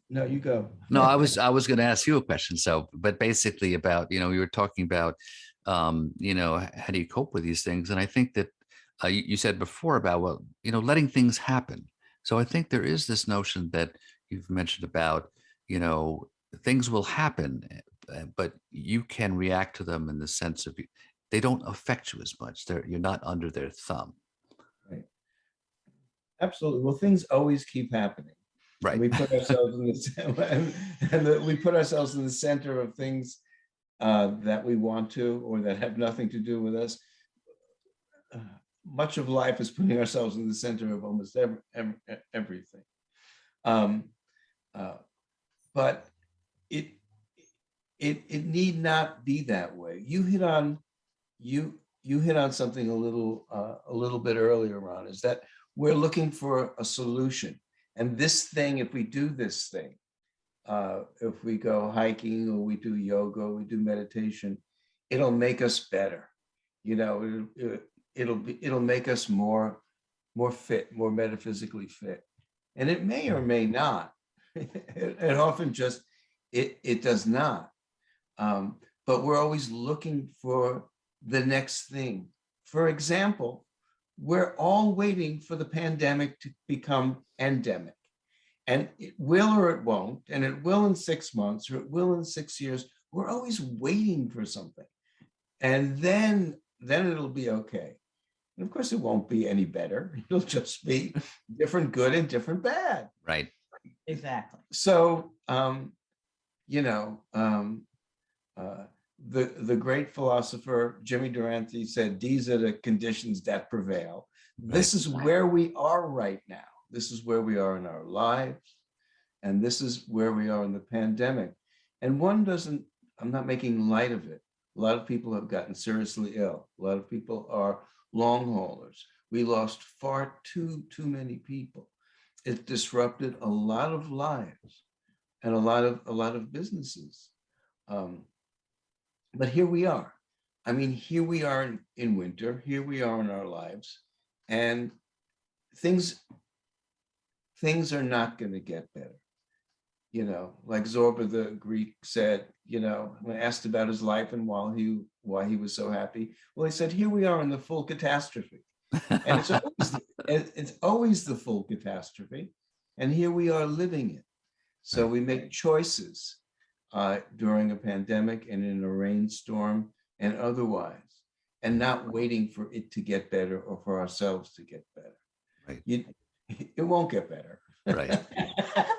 No, you go. No, I was going to ask you a question. So, but basically about, we were talking about, how do you cope with these things? And I think that you said before about, well, letting things happen. So I think there is this notion that you've mentioned about, you know, things will happen, but you can react to them in the sense of they don't affect you as much. You're not under their thumb. Right. Absolutely. Well, things always keep happening. And Right. we put ourselves in the we put ourselves in the center of things that we want to or that have nothing to do with us. Much of life is putting ourselves in the center of almost everything. Um, uh, but it it need not be that way. You hit on something a little bit earlier, Ron, is that we're looking for a solution. And this thing, if we do this thing, if we go hiking or we do yoga, or we do meditation, it'll make us better. You know, it'll make us more fit, more metaphysically fit, and it may or may not. It often just it does not. Um, but we're always looking for the next thing. For example, we're all waiting for the pandemic to become endemic. And it will or it won't, and it will in 6 months or it will in 6 years. We're always waiting for something. And then it'll be okay. And of course, it won't be any better. It'll just be different good and different bad. Right. Exactly. So, you know, uh, the great philosopher Jimmy Durante said, "These are the conditions that prevail." This Right. is where we are right now. This is where we are in our lives, and this is where we are in the pandemic. And one doesn't. I'm not making light of it. A lot of people have gotten seriously ill. A lot of people are long haulers. We lost far too many people. It disrupted a lot of lives and a lot of businesses. Um, but here we are. I mean, here we are in winter. Here we are in our lives, and things things are not going to get better. You know, like Zorba the Greek said. You know, when asked about his life and why he was so happy, well, he said, "Here we are in the full catastrophe." And it's always the full catastrophe, and here we are living it. So Right. we make choices during a pandemic and in a rainstorm and otherwise, and not waiting for it to get better or for ourselves to get better. Right. You, it won't get better. Right.